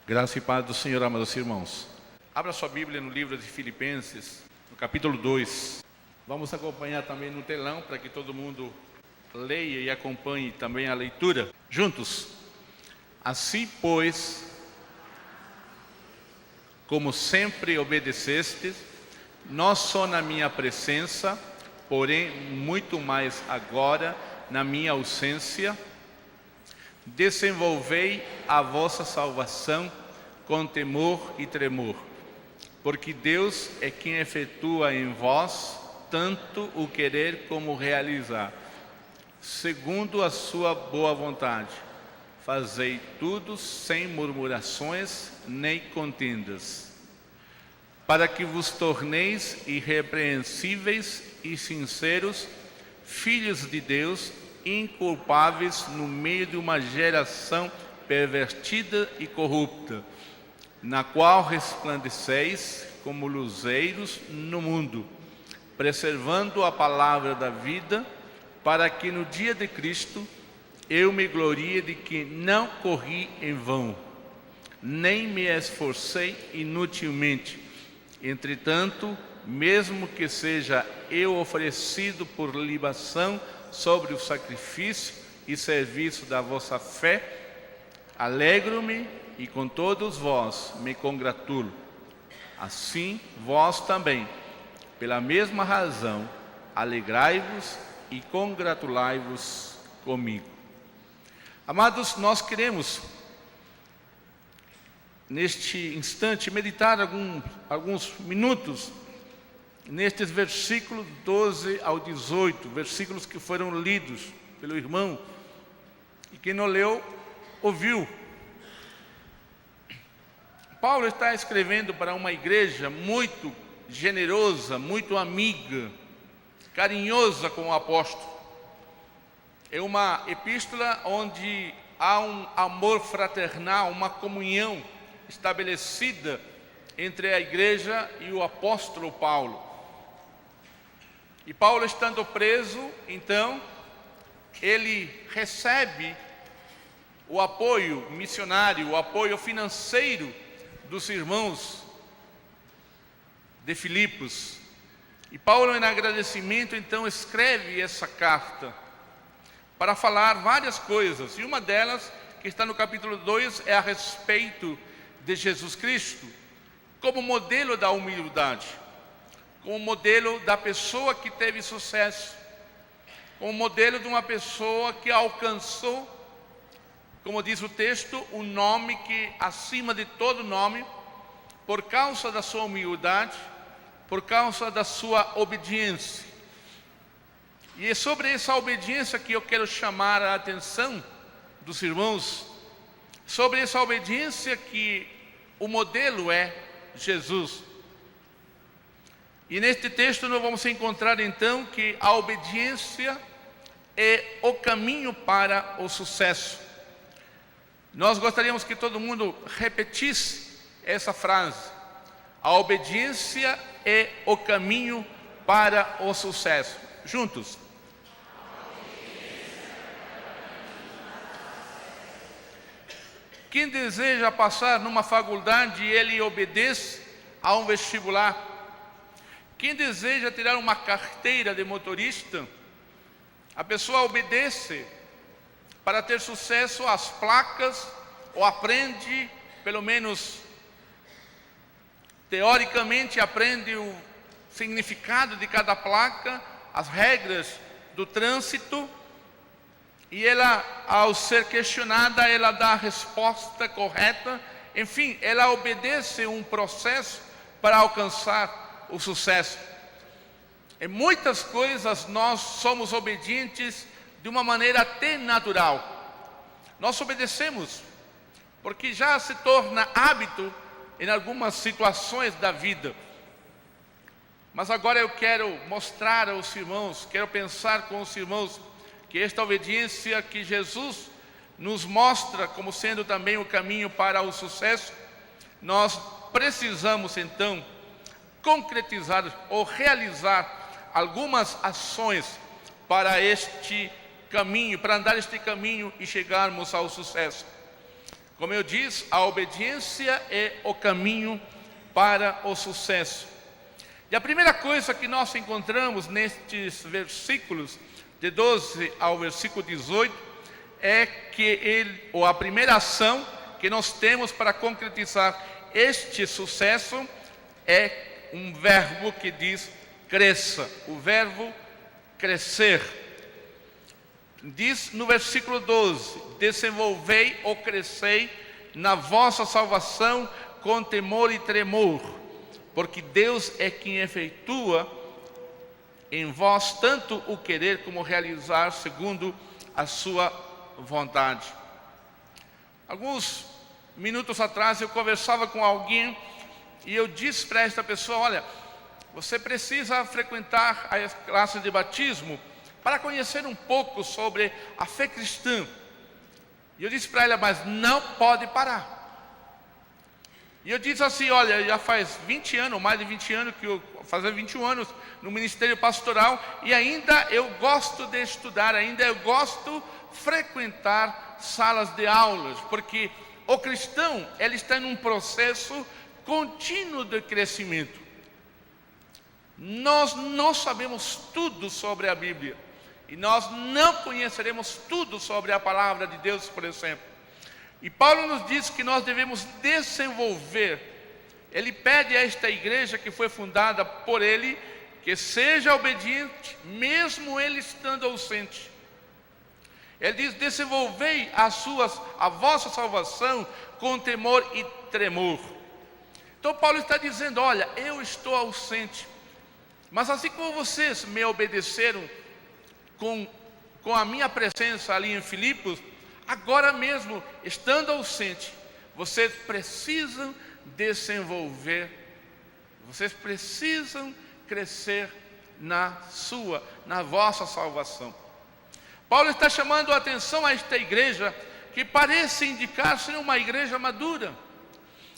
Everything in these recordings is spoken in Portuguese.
Graça e paz do Senhor, amados irmãos. Abra sua Bíblia no livro de Filipenses, no capítulo 2. Vamos acompanhar também no telão, para que todo mundo leia e acompanhe também a leitura. Juntos. Assim, pois, como sempre obedecestes, não só na minha presença, porém muito mais agora na minha ausência, desenvolvei a vossa salvação com temor e tremor, porque Deus é quem efetua em vós tanto o querer como o realizar, segundo a sua boa vontade. Fazei tudo sem murmurações nem contendas, para que vos torneis irrepreensíveis e sinceros, filhos de Deus, inculpáveis no meio de uma geração pervertida e corrupta, na qual resplandeceis como luzeiros no mundo, preservando a palavra da vida, para que no dia de Cristo eu me glorie de que não corri em vão, nem me esforcei inutilmente. Entretanto, mesmo que seja eu oferecido por libação sobre o sacrifício e serviço da vossa fé, alegro-me e com todos vós me congratulo. Assim, vós também, pela mesma razão, alegrai-vos e congratulai-vos comigo. Amados, nós queremos, neste instante, meditar alguns minutos nestes versículos 12 ao 18, versículos que foram lidos pelo irmão, e quem não leu, ouviu. Paulo está escrevendo para uma igreja muito generosa, muito amiga, carinhosa com o apóstolo. É uma epístola onde há um amor fraternal, uma comunhão estabelecida entre a igreja e o apóstolo Paulo. E Paulo, estando preso, então, ele recebe o apoio missionário, o apoio financeiro dos irmãos de Filipos. E Paulo, em agradecimento, então, escreve essa carta para falar várias coisas. E uma delas, que está no capítulo 2, é a respeito de Jesus Cristo, como modelo da humildade, como modelo da pessoa que teve sucesso, como modelo de uma pessoa que alcançou, como diz o texto, o nome que acima de todo nome, por causa da sua humildade, por causa da sua obediência. E é sobre essa obediência que eu quero chamar a atenção dos irmãos, sobre essa obediência que o modelo é Jesus. E neste texto nós vamos encontrar então que a obediência é o caminho para o sucesso. Nós gostaríamos que todo mundo repetisse essa frase: a obediência é o caminho para o sucesso. Juntos. Quem deseja passar numa faculdade, ele obedece a um vestibular. Quem deseja tirar uma carteira de motorista, a pessoa obedece para ter sucesso às placas, ou aprende, pelo menos teoricamente, aprende o significado de cada placa, as regras do trânsito, e ela, ao ser questionada, ela dá a resposta correta. Enfim, ela obedece um processo para alcançar o sucesso. Em muitas coisas nós somos obedientes de uma maneira até natural. Nós obedecemos porque já se torna hábito em algumas situações da vida. Mas agora eu quero mostrar aos irmãos, quero pensar com os irmãos, que esta obediência que Jesus nos mostra como sendo também o caminho para o sucesso, nós precisamos então concretizar ou realizar algumas ações para este caminho, para andar este caminho e chegarmos ao sucesso. Como eu disse, a obediência é o caminho para o sucesso. E a primeira coisa que nós encontramos nestes versículos, de 12 ao versículo 18, é que a primeira ação que nós temos para concretizar este sucesso é um verbo que diz cresça, o verbo crescer. Diz no versículo 12: desenvolvei ou crescei na vossa salvação com temor e tremor, porque Deus é quem efetua em vós tanto o querer como realizar segundo a sua vontade. Alguns minutos atrás eu conversava com alguém e eu disse para esta pessoa: olha, você precisa frequentar a classe de batismo para conhecer um pouco sobre a fé cristã. E eu disse para ela: mas não pode parar. E eu disse assim: olha, já faz 20 anos, mais de 20 anos, que eu fazer 21 anos no ministério pastoral, e ainda eu gosto de estudar, ainda eu gosto de frequentar salas de aulas, porque o cristão, ele está num processo contínuo de crescimento. Nós não sabemos tudo sobre a Bíblia, e nós não conheceremos tudo sobre a palavra de Deus, por exemplo. E Paulo nos diz que nós devemos desenvolver. Ele pede a esta igreja que foi fundada por ele, que seja obediente, mesmo ele estando ausente. Ele diz: desenvolvei a vossa salvação com temor e tremor. Então Paulo está dizendo: olha, eu estou ausente, mas assim como vocês me obedeceram com a minha presença ali em Filipos, agora mesmo, estando ausente, vocês precisam desenvolver, vocês precisam crescer na vossa salvação. Paulo está chamando a atenção a esta igreja, que parece indicar ser uma igreja madura,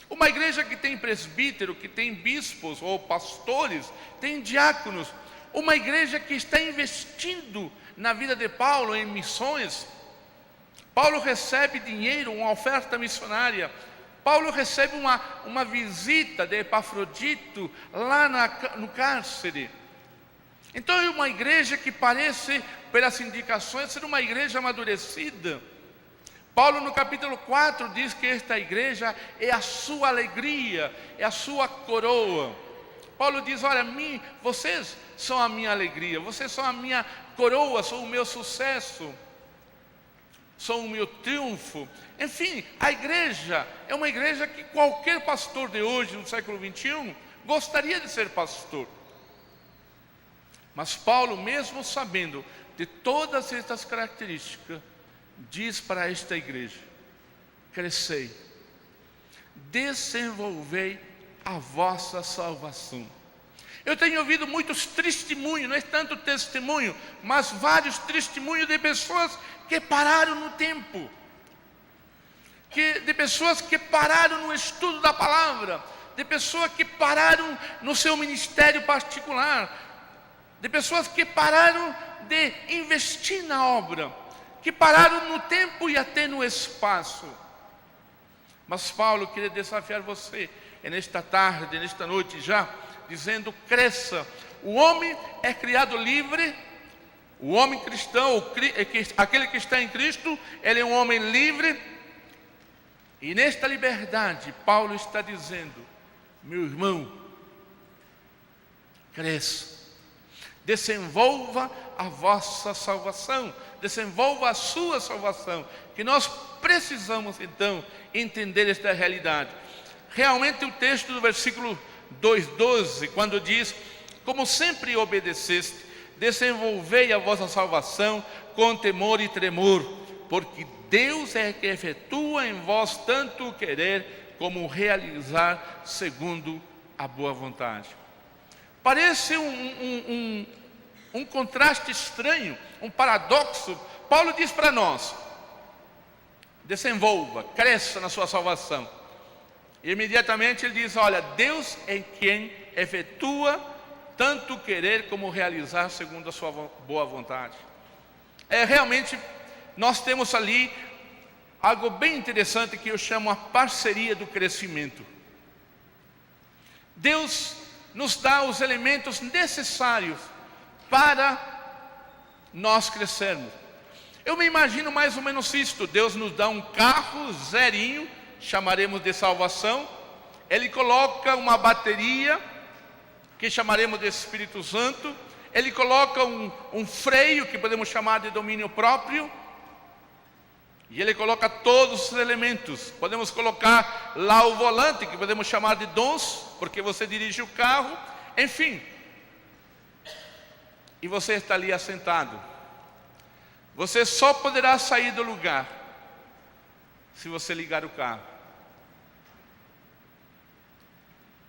uma igreja que tem presbítero, que tem bispos ou pastores, tem diáconos, uma igreja que está investindo na vida de Paulo em missões. Paulo recebe dinheiro, uma oferta missionária. Paulo recebe uma visita de Epafrodito lá no cárcere. Então é uma igreja que parece, pelas indicações, ser uma igreja amadurecida. Paulo no capítulo 4 diz que esta igreja é a sua alegria, é a sua coroa. Paulo diz: olha, vocês são a minha alegria, vocês são a minha coroa, são o meu sucesso, são o meu triunfo. Enfim, a igreja é uma igreja que qualquer pastor de hoje, no século 21, gostaria de ser pastor. Mas Paulo, mesmo sabendo de todas estas características, diz para esta igreja: crescei, desenvolvei a vossa salvação. Eu tenho ouvido muitos testemunhos, não é tanto testemunho, mas vários testemunhos de pessoas que pararam no tempo, de pessoas que pararam no estudo da palavra, de pessoas que pararam no seu ministério particular, de pessoas que pararam de investir na obra, que pararam no tempo e até no espaço. Mas Paulo queria desafiar você nesta tarde, nesta noite já, dizendo: cresça. O homem é criado livre, o homem cristão, aquele que está em Cristo, ele é um homem livre. E nesta liberdade, Paulo está dizendo: meu irmão, cresça, desenvolva a vossa salvação, desenvolva a sua salvação, que nós precisamos então entender esta realidade. Realmente o texto do versículo 2:12, quando diz: como sempre obedeceste, desenvolvei a vossa salvação com temor e tremor, porque Deus é que efetua em vós tanto o querer como o realizar segundo a boa vontade. Parece um contraste estranho, um paradoxo. Paulo diz para nós: desenvolva, cresça na sua salvação. E imediatamente ele diz: olha, Deus é quem efetua tanto querer como realizar segundo a sua boa vontade. Realmente nós temos ali algo bem interessante que eu chamo a parceria do crescimento. Deus nos dá os elementos necessários para nós crescermos. Eu me imagino mais ou menos isto: Deus nos dá um carro zerinho, chamaremos de salvação. Ele coloca uma bateria, que chamaremos de Espírito Santo. Ele coloca um freio, que podemos chamar de domínio próprio. E Ele coloca todos os elementos. Podemos colocar lá o volante, que podemos chamar de dons, porque você dirige o carro. Enfim. E você está ali assentado. Você só poderá sair do lugar se você ligar o carro.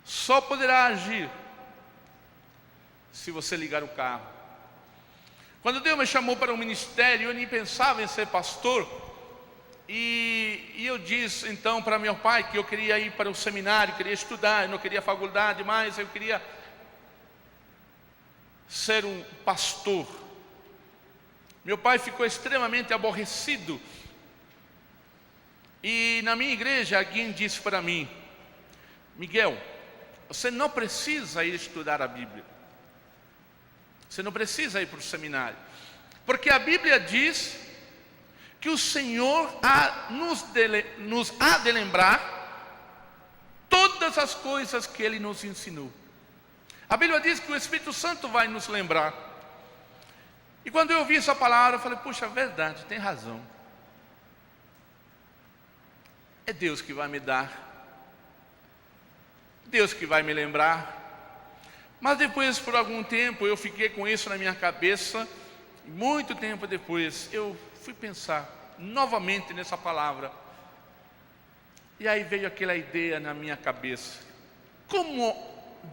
Só poderá agir se você ligar o carro. Quando Deus me chamou para o ministério, eu nem pensava em ser pastor. E eu disse então para meu pai que eu queria ir para o seminário, queria estudar, eu não queria faculdade mais, eu queria ser um pastor. Meu pai ficou extremamente aborrecido. E na minha igreja alguém disse para mim: Miguel, você não precisa ir estudar a Bíblia. Você não precisa ir para o seminário. Porque a Bíblia diz que o Senhor nos há de lembrar todas as coisas que Ele nos ensinou. A Bíblia diz que o Espírito Santo vai nos lembrar. E quando eu ouvi essa palavra, eu falei: puxa, verdade, tem razão. É Deus que vai me dar, Deus que vai me lembrar. Mas depois, por algum tempo, eu fiquei com isso na minha cabeça. Muito tempo depois, eu fui pensar novamente nessa palavra. E aí veio aquela ideia na minha cabeça: como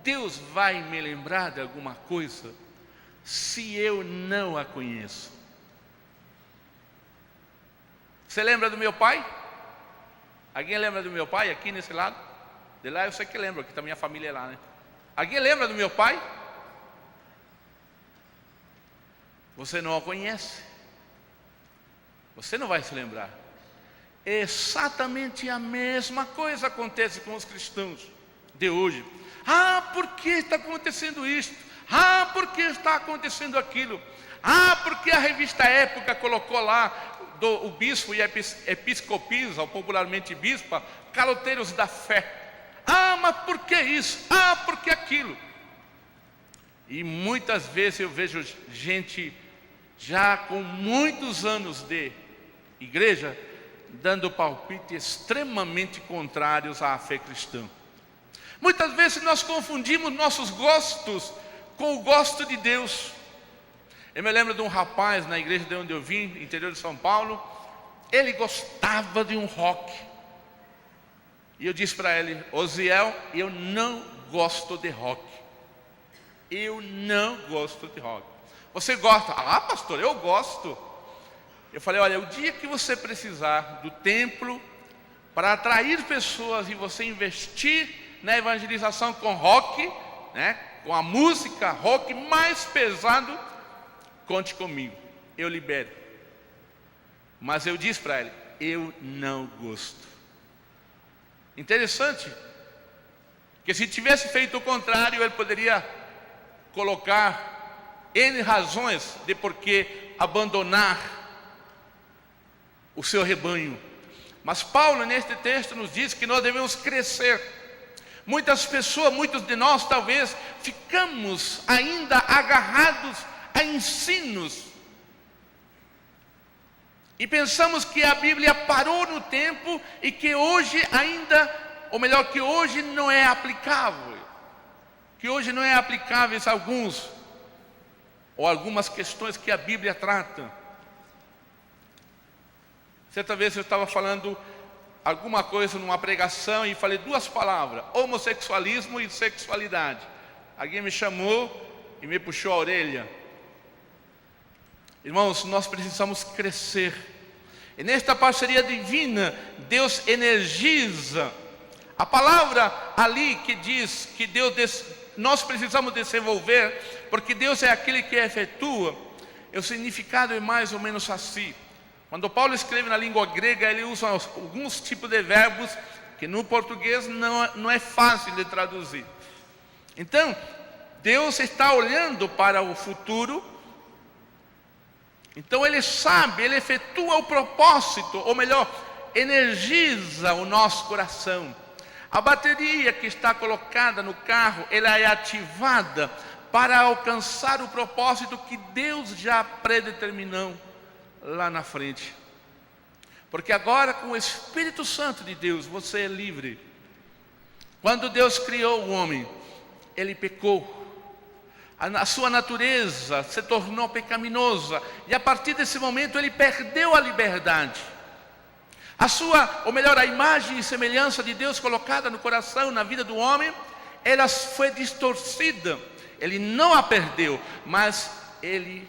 Deus vai me lembrar de alguma coisa se eu não a conheço? Você lembra do meu pai? Alguém lembra do meu pai aqui nesse lado? De lá eu sei que lembro, aqui está minha família lá, né? Alguém lembra do meu pai? Você não o conhece. Você não vai se lembrar. Exatamente a mesma coisa acontece com os cristãos de hoje. Ah, por que está acontecendo isto? Ah, por que está acontecendo aquilo? Ah, porque a revista Época colocou lá o bispo e a episcopisa, ou popularmente bispa, caloteiros da fé. Ah, mas por que isso? Ah, por que aquilo? E muitas vezes eu vejo gente já com muitos anos de igreja dando palpites extremamente contrários à fé cristã. Muitas vezes nós confundimos nossos gostos com o gosto de Deus. Eu me lembro de um rapaz na igreja de onde eu vim, interior de São Paulo. Ele gostava de um rock. E eu disse para ele: Osiel, eu não gosto de rock. Eu não gosto de rock. Você gosta? Ah, pastor, eu gosto. Eu falei: olha, o dia que você precisar do templo para atrair pessoas e você investir na evangelização com rock, né, com a música rock mais pesado, conte comigo, eu libero. Mas eu disse para ele: eu não gosto. Interessante que se tivesse feito o contrário, ele poderia colocar N razões de por que abandonar o seu rebanho. Mas Paulo neste texto nos diz que nós devemos crescer. Muitas pessoas, muitos de nós talvez ficamos ainda agarrados a ensinos e pensamos que a Bíblia parou no tempo e que hoje ainda, ou melhor, que hoje não é aplicável. Que hoje não é aplicáveis alguns ou algumas questões que a Bíblia trata. Certa vez eu estava falando alguma coisa numa pregação e falei duas palavras: homossexualismo e sexualidade. Alguém me chamou e me puxou a orelha. Irmãos, nós precisamos crescer. E nesta parceria divina, Deus energiza. A palavra ali que diz que nós precisamos desenvolver, porque Deus é aquele que efetua. O significado é mais ou menos assim: Quando Paulo escreve na língua grega, ele usa alguns tipos de verbos que no português não é fácil de traduzir. Então, Deus está olhando para o futuro. Então ele sabe, ele efetua o propósito, ou melhor, energiza o nosso coração. A bateria que está colocada no carro, ela é ativada para alcançar o propósito que Deus já predeterminou lá na frente. Porque agora, com o Espírito Santo de Deus, você é livre. Quando Deus criou o homem, ele pecou. A sua natureza se tornou pecaminosa, e a partir desse momento ele perdeu a liberdade. A imagem e semelhança de Deus colocada no coração, na vida do homem, ela foi distorcida. Ele não a perdeu, mas ele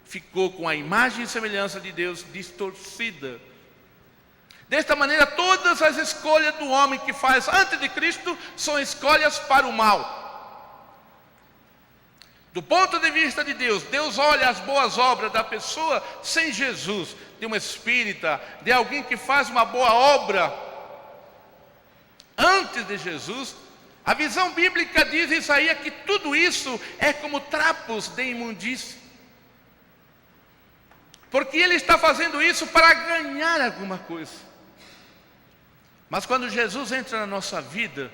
ficou com a imagem e semelhança de Deus distorcida. Desta maneira, todas as escolhas do homem que faz antes de Cristo são escolhas para o mal. Do ponto de vista de Deus, Deus olha as boas obras da pessoa sem Jesus, de um espírita, de alguém que faz uma boa obra antes de Jesus. A visão bíblica diz em Isaías que tudo isso é como trapos de imundície, porque ele está fazendo isso para ganhar alguma coisa. Mas quando Jesus entra na nossa vida,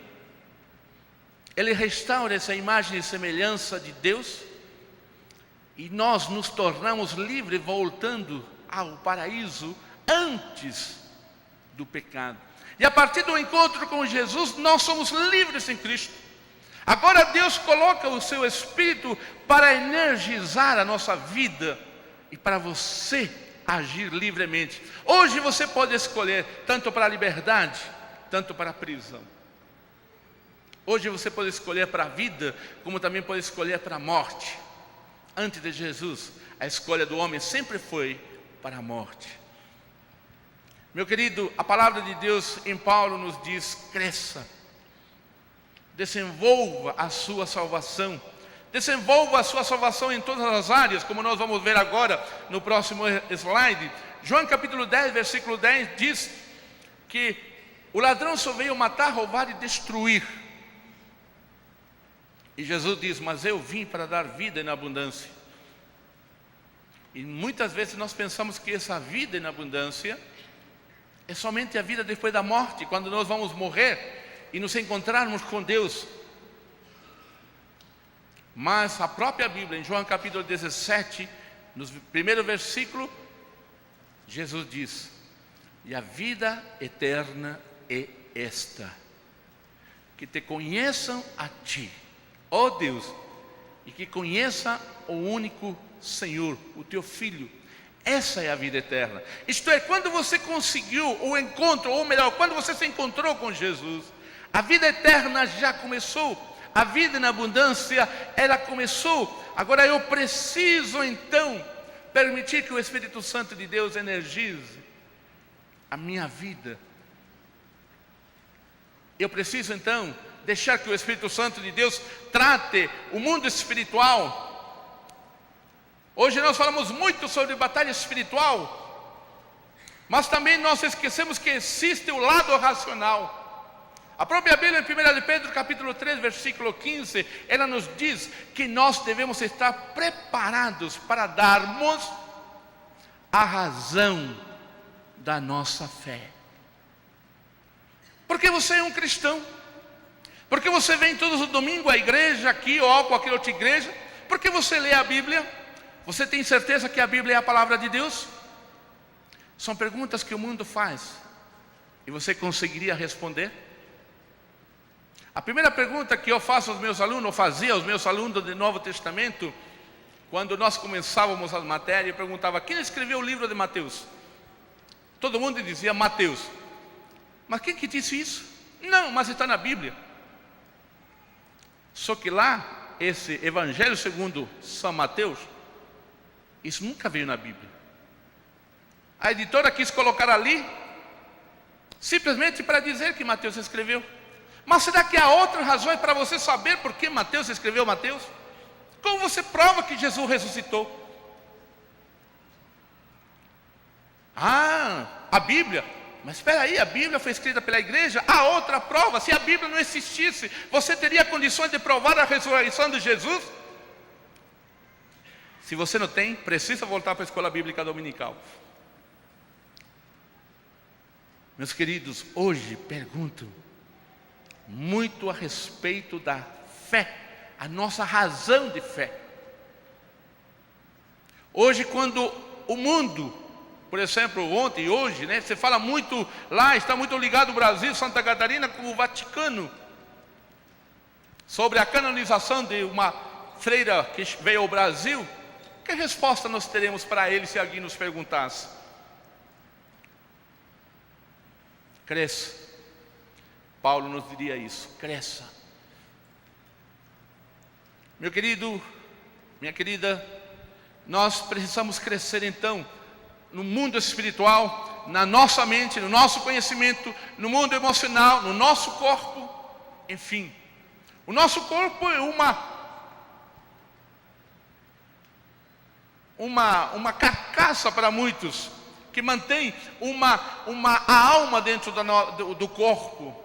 ele restaura essa imagem e semelhança de Deus, e nós nos tornamos livres, voltando ao paraíso antes do pecado. E a partir do encontro com Jesus, nós somos livres em Cristo. Agora Deus coloca o seu Espírito para energizar a nossa vida e para você agir livremente. Hoje você pode escolher tanto para a liberdade, tanto para a prisão. Hoje você pode escolher para a vida, como também pode escolher para a morte. Antes de Jesus, a escolha do homem sempre foi para a morte. Meu querido, a palavra de Deus em Paulo nos diz: cresça, desenvolva a sua salvação. Desenvolva a sua salvação em todas as áreas, como nós vamos ver agora no próximo slide. João capítulo 10, versículo 10 diz que o ladrão só veio matar, roubar e destruir. E Jesus diz: mas eu vim para dar vida em abundância. E muitas vezes nós pensamos que essa vida em abundância é somente a vida depois da morte, quando nós vamos morrer e nos encontrarmos com Deus. Mas a própria Bíblia, em João capítulo 17, no primeiro versículo, Jesus diz: e a vida eterna é esta, que te conheçam a ti, ó Deus, e que conheça o único Senhor, o teu Filho. Essa é a vida eterna. Isto é, quando você conseguiu o encontro, ou melhor, quando você se encontrou com Jesus, a vida eterna já começou. A vida na abundância, ela começou. Agora eu preciso então permitir que o Espírito Santo de Deus energize a minha vida. Eu preciso então deixar que o Espírito Santo de Deus trate o mundo espiritual. Hoje nós falamos muito sobre batalha espiritual, mas também nós esquecemos que existe o lado racional. A própria Bíblia, em 1 de Pedro, capítulo 3, versículo 15, ela nos diz que nós devemos estar preparados para darmos a razão da nossa fé. Porque você é um cristão, porque você vem todos os domingos à igreja, aqui ou a qualquer outra igreja, porque você lê a Bíblia, você tem certeza que a Bíblia é a palavra de Deus? São perguntas que o mundo faz, e você conseguiria responder? A primeira pergunta que eu faço aos meus alunos, ou fazia aos meus alunos do Novo Testamento, quando nós começávamos as matérias, eu perguntava: quem escreveu o livro de Mateus? Todo mundo dizia Mateus. Mas quem que disse isso? Não, mas está na Bíblia. Só que lá, esse Evangelho segundo São Mateus, isso nunca veio na Bíblia. A editora quis colocar ali, simplesmente para dizer que Mateus escreveu. Mas será que há outras razões para você saber por que Mateus escreveu Mateus? Como você prova que Jesus ressuscitou? A Bíblia. Mas espera aí, a Bíblia foi escrita pela igreja? Há outra prova. Se a Bíblia não existisse, você teria condições de provar a ressurreição de Jesus? Se você não tem, precisa voltar para a escola bíblica dominical. Meus queridos, hoje pergunto muito a respeito da fé, a nossa razão de fé. Hoje, quando o mundo, por exemplo, ontem e hoje, você fala muito lá, está muito ligado o Brasil, Santa Catarina, com o Vaticano, sobre a canonização de uma freira que veio ao Brasil. Que resposta nós teremos para ele se alguém nos perguntasse? Cresça. Paulo nos diria isso, cresça. Meu querido, minha querida, nós precisamos crescer então no mundo espiritual, na nossa mente, no nosso conhecimento, no mundo emocional, no nosso corpo, enfim. O nosso corpo é uma carcaça para muitos, que mantém a alma dentro do corpo.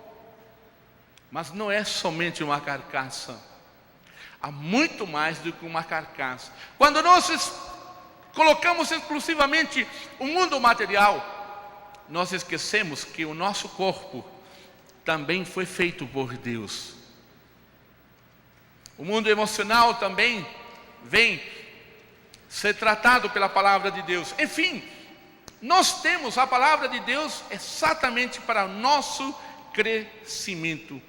Mas não é somente uma carcaça. Há muito mais do que uma carcaça. Quando nós colocamos exclusivamente o mundo material, nós esquecemos que o nosso corpo também foi feito por Deus. O mundo emocional também vem ser tratado pela palavra de Deus. Enfim, nós temos a palavra de Deus exatamente para o nosso crescimento.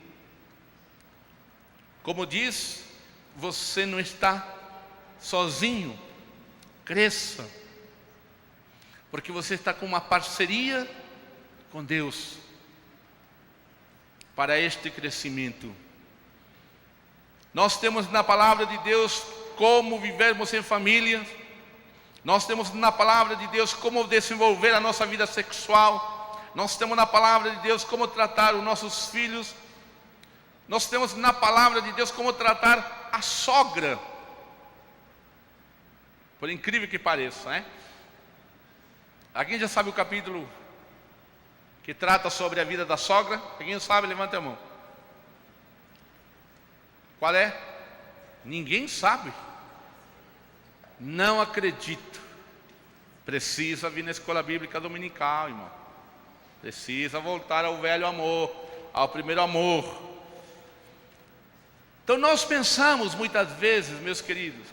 Como diz, você não está sozinho. Cresça, porque você está com uma parceria com Deus para este crescimento. Nós temos na palavra de Deus como vivermos em família. Nós temos na palavra de Deus como desenvolver a nossa vida sexual. Nós temos na palavra de Deus como tratar os nossos filhos. Nós temos na palavra de Deus como tratar a sogra. Por incrível que pareça, Alguém já sabe o capítulo que trata sobre a vida da sogra? Alguém sabe? Levanta a mão. Qual é? Ninguém sabe. Não acredito. Precisa vir na escola bíblica dominical, irmão. Precisa voltar ao velho amor, ao primeiro amor. Então nós pensamos muitas vezes, meus queridos,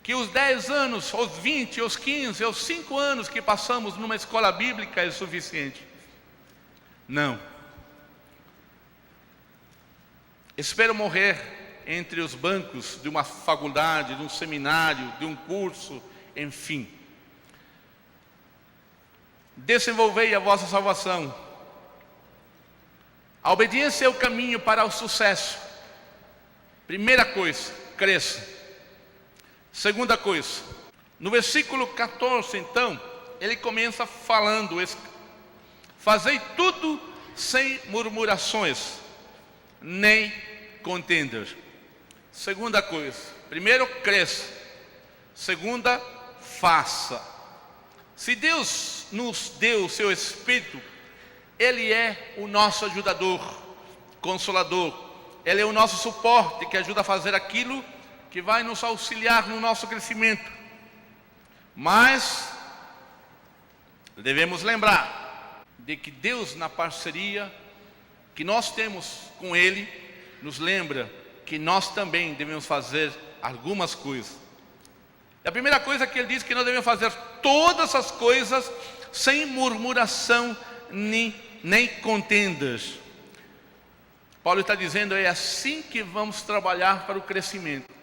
que os 10 anos, os 20, os 15, os 5 anos que passamos numa escola bíblica é suficiente. Não. Espero morrer entre os bancos de uma faculdade, de um seminário, de um curso, enfim. Desenvolvei a vossa salvação. A obediência é o caminho para o sucesso. Primeira coisa, cresça. Segunda coisa, no versículo 14, então, ele começa falando: fazei tudo sem murmurações, nem contendas. Segunda coisa, primeiro, cresça. Segunda, faça. Se Deus nos deu o seu Espírito, Ele é o nosso ajudador, consolador. Ele é o nosso suporte que ajuda a fazer aquilo que vai nos auxiliar no nosso crescimento. Mas devemos lembrar de que Deus, na parceria que nós temos com Ele, nos lembra que nós também devemos fazer algumas coisas. A primeira coisa que Ele diz que nós devemos fazer todas as coisas sem murmuração nem contendas. Paulo está dizendo, é assim que vamos trabalhar para o crescimento.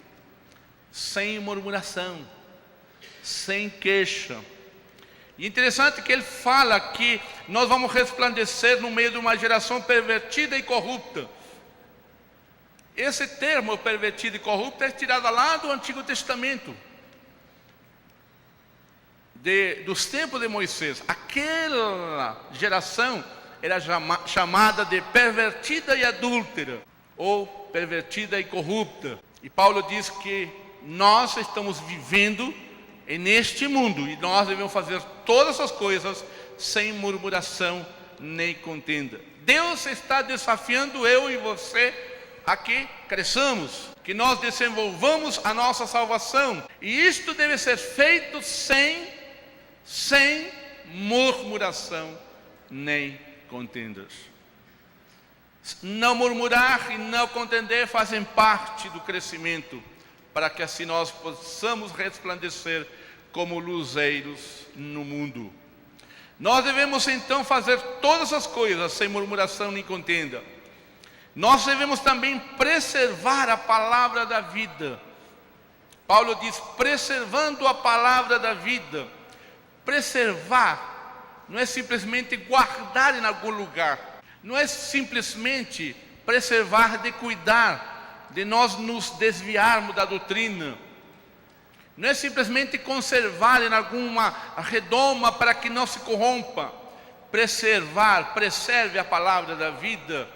Sem murmuração, sem queixa. E interessante que ele fala que nós vamos resplandecer no meio de uma geração pervertida e corrupta. Esse termo pervertido e corrupto é tirado lá do Antigo Testamento, dos tempos de Moisés. Aquela geração era chamada de pervertida e adúltera, ou pervertida e corrupta. E Paulo diz que nós estamos vivendo neste mundo, e nós devemos fazer todas as coisas sem murmuração nem contenda. Deus está desafiando eu e você a que cresçamos, que nós desenvolvamos a nossa salvação, e isto deve ser feito sem murmuração nem contendas. Não murmurar e não contender fazem parte do crescimento, para que assim nós possamos resplandecer como luzeiros no mundo. Nós devemos então fazer todas as coisas sem murmuração nem contenda. Nós devemos também preservar a palavra da vida. Paulo diz, preservando a palavra da vida. Preservar não é simplesmente guardar em algum lugar. Não é simplesmente preservar de cuidar, de nós nos desviarmos da doutrina. Não é simplesmente conservar em alguma redoma para que não se corrompa. Preserve a palavra da vida.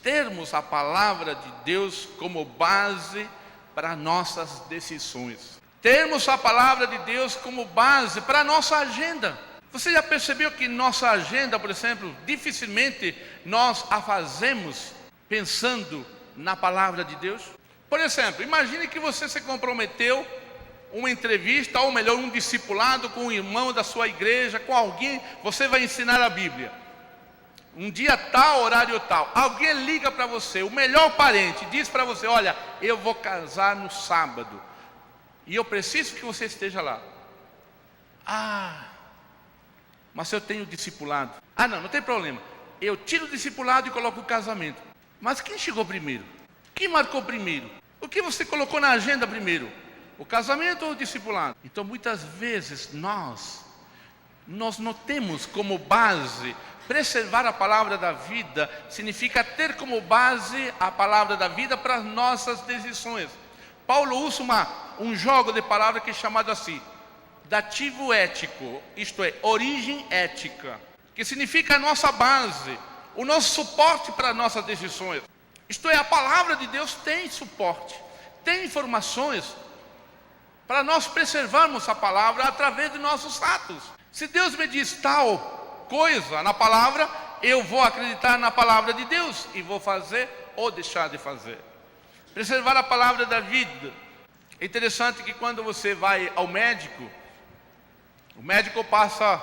Termos a palavra de Deus como base para nossas decisões. Termos a palavra de Deus como base para a nossa agenda. Você já percebeu que nossa agenda, por exemplo, dificilmente nós a fazemos pensando na palavra de Deus? Por exemplo, imagine que você se comprometeu uma entrevista, ou melhor, um discipulado com um irmão da sua igreja, com alguém, você vai ensinar a Bíblia. Um dia tal, horário tal, alguém liga para você, o melhor parente, diz para você, olha, eu vou casar no sábado, e eu preciso que você esteja lá. Mas eu tenho discipulado. Não tem problema, eu tiro o discipulado e coloco o casamento. Mas quem chegou primeiro? Quem marcou primeiro? O que você colocou na agenda primeiro? O casamento ou o discipulado? Então muitas vezes nós não temos como base. Preservar a palavra da vida significa ter como base a palavra da vida para as nossas decisões. Paulo usa um jogo de palavras que é chamado assim, dativo ético, isto é, origem ética, que significa a nossa base, o nosso suporte para as nossas decisões. Isto é, a palavra de Deus tem suporte, tem informações para nós preservarmos a palavra através de nossos atos. Se Deus me diz tal coisa na palavra, eu vou acreditar na palavra de Deus e vou fazer ou deixar de fazer. Preservar a palavra da vida. É interessante que quando você vai ao médico, o médico passa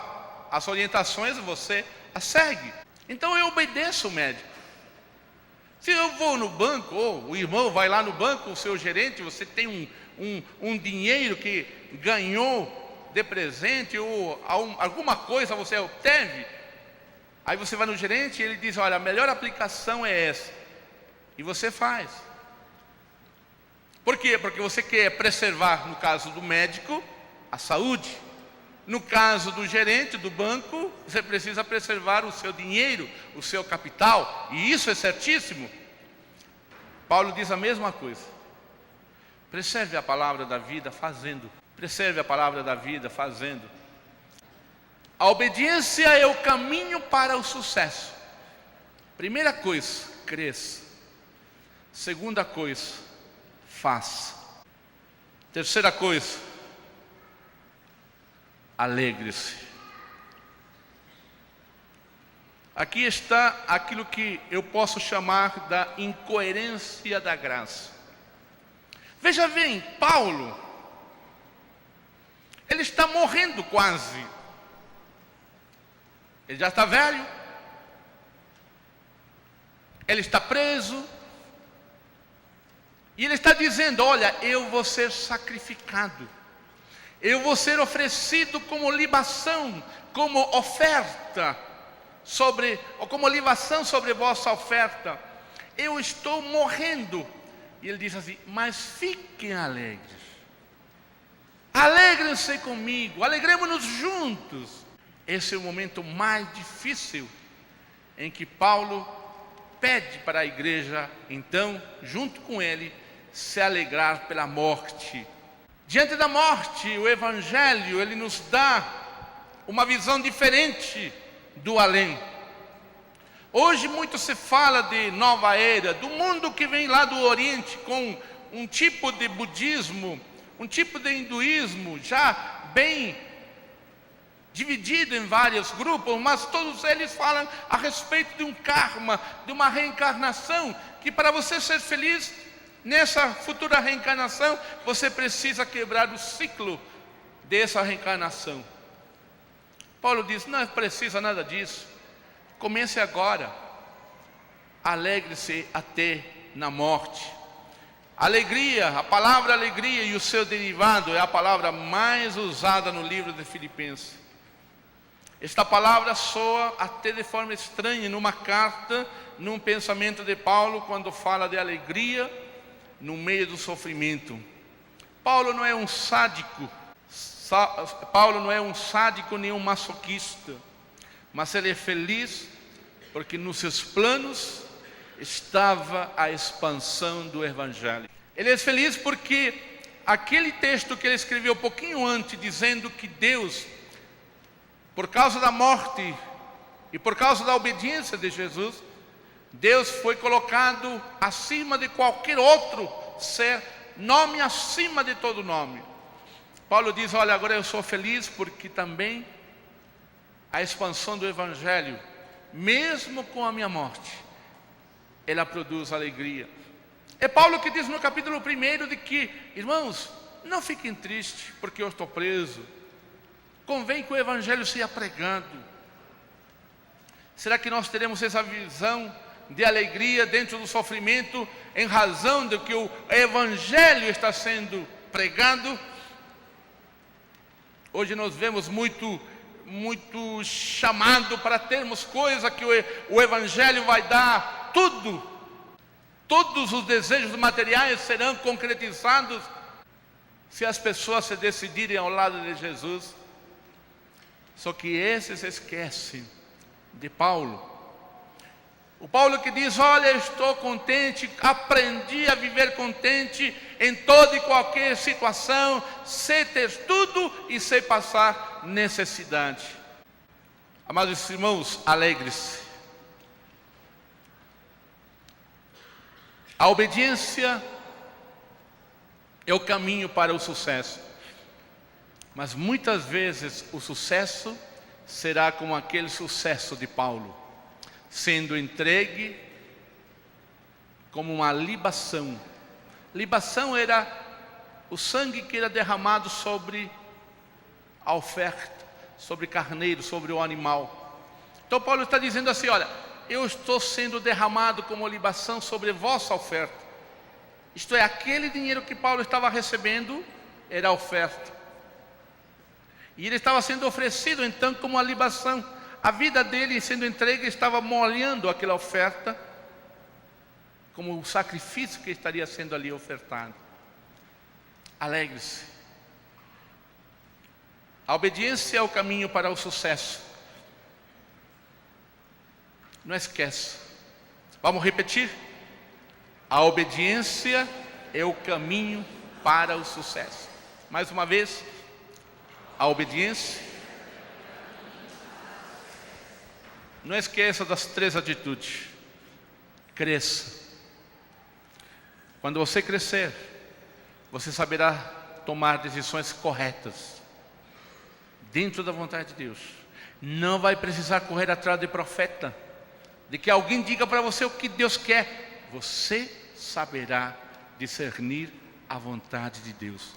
as orientações e você as segue. Então eu obedeço o médico. Se eu vou no banco, ou o irmão vai lá no banco, o seu gerente, você tem um dinheiro que ganhou de presente ou alguma coisa você obteve, aí você vai no gerente e ele diz, olha, a melhor aplicação é essa, e você faz. Por quê? Porque você quer preservar, no caso do médico, a saúde. No caso do gerente do banco, você precisa preservar o seu dinheiro, o seu capital, e isso é certíssimo. Paulo diz a mesma coisa. Preserve a palavra da vida fazendo. Preserve a palavra da vida fazendo. A obediência é o caminho para o sucesso. Primeira coisa, cresça. Segunda coisa, faça. Terceira coisa, alegre-se. Aqui está aquilo que eu posso chamar da incoerência da graça. Veja bem, Paulo, ele está morrendo quase. Ele já está velho. Ele está preso. E ele está dizendo, olha, eu vou ser sacrificado. Eu vou ser oferecido como libação, como oferta, ou como libação sobre vossa oferta. Eu estou morrendo. E ele diz assim, mas fiquem alegres. Alegrem-se comigo, alegremos-nos juntos. Esse é o momento mais difícil em que Paulo pede para a igreja, então, junto com ele, se alegrar pela morte. Diante da morte, o Evangelho, ele nos dá uma visão diferente do além. Hoje muito se fala de nova era, do mundo que vem lá do Oriente, com um tipo de budismo, um tipo de hinduísmo já bem dividido em vários grupos, mas todos eles falam a respeito de um karma, de uma reencarnação, que para você ser feliz nessa futura reencarnação, você precisa quebrar o ciclo dessa reencarnação. Paulo diz, não precisa nada disso, comece agora, alegre-se até na morte. Alegria, a palavra alegria e o seu derivado é a palavra mais usada no livro de Filipenses. Esta palavra soa até de forma estranha numa carta, num pensamento de Paulo, quando fala de alegria no meio do sofrimento. Paulo não é um sádico, nem um masoquista, mas ele é feliz porque nos seus planos estava a expansão do Evangelho. Ele é feliz porque aquele texto que ele escreveu um pouquinho antes, dizendo que Deus, por causa da morte e por causa da obediência de Jesus, Deus foi colocado acima de qualquer outro ser, nome acima de todo nome. Paulo diz, olha, agora eu sou feliz porque também a expansão do Evangelho, mesmo com a minha morte, ela produz alegria. É Paulo que diz no capítulo 1 de que, irmãos, não fiquem tristes porque eu estou preso. Convém que o Evangelho seja pregado. Será que nós teremos essa visão de alegria dentro do sofrimento, em razão de que o Evangelho está sendo pregado? Hoje nós vemos muito chamado para termos coisa que o Evangelho vai dar tudo. Todos os desejos materiais serão concretizados se as pessoas se decidirem ao lado de Jesus. Só que esses esquecem de Paulo. O Paulo que diz, olha, eu estou contente, aprendi a viver contente em toda e qualquer situação, sei ter tudo e sei passar necessidade. Amados irmãos, alegre-se. A obediência é o caminho para o sucesso. Mas muitas vezes o sucesso será como aquele sucesso de Paulo, sendo entregue como uma libação. Libação era o sangue que era derramado sobre a oferta, sobre carneiro, sobre o animal. Então Paulo está dizendo assim, olha, eu estou sendo derramado como libação sobre vossa oferta. Isto é, aquele dinheiro que Paulo estava recebendo era a oferta. E ele estava sendo oferecido então como uma libação. A vida dele sendo entregue estava molhando aquela oferta, como o sacrifício que estaria sendo ali ofertado. Alegre-se. A obediência é o caminho para o sucesso. Não esqueça. Vamos repetir? A obediência é o caminho para o sucesso. Mais uma vez. A obediência. Não esqueça das 3 atitudes. Cresça. Quando você crescer, você saberá tomar decisões corretas, dentro da vontade de Deus. Não vai precisar correr atrás de profeta, de que alguém diga para você o que Deus quer. Você saberá discernir a vontade de Deus.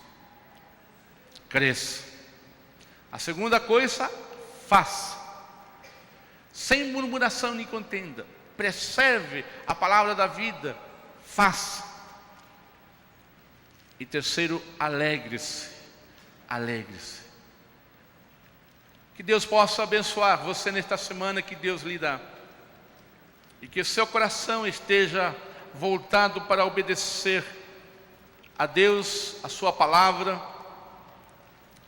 Cresça. A segunda coisa, faça. Sem murmuração nem contenda. Preserve a palavra da vida. Faça. E terceiro, alegre-se. Alegre-se. Que Deus possa abençoar você nesta semana que Deus lhe dá. E que o seu coração esteja voltado para obedecer a Deus, a sua palavra,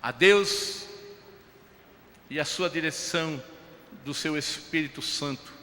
a Deus e a sua direção do seu Espírito Santo.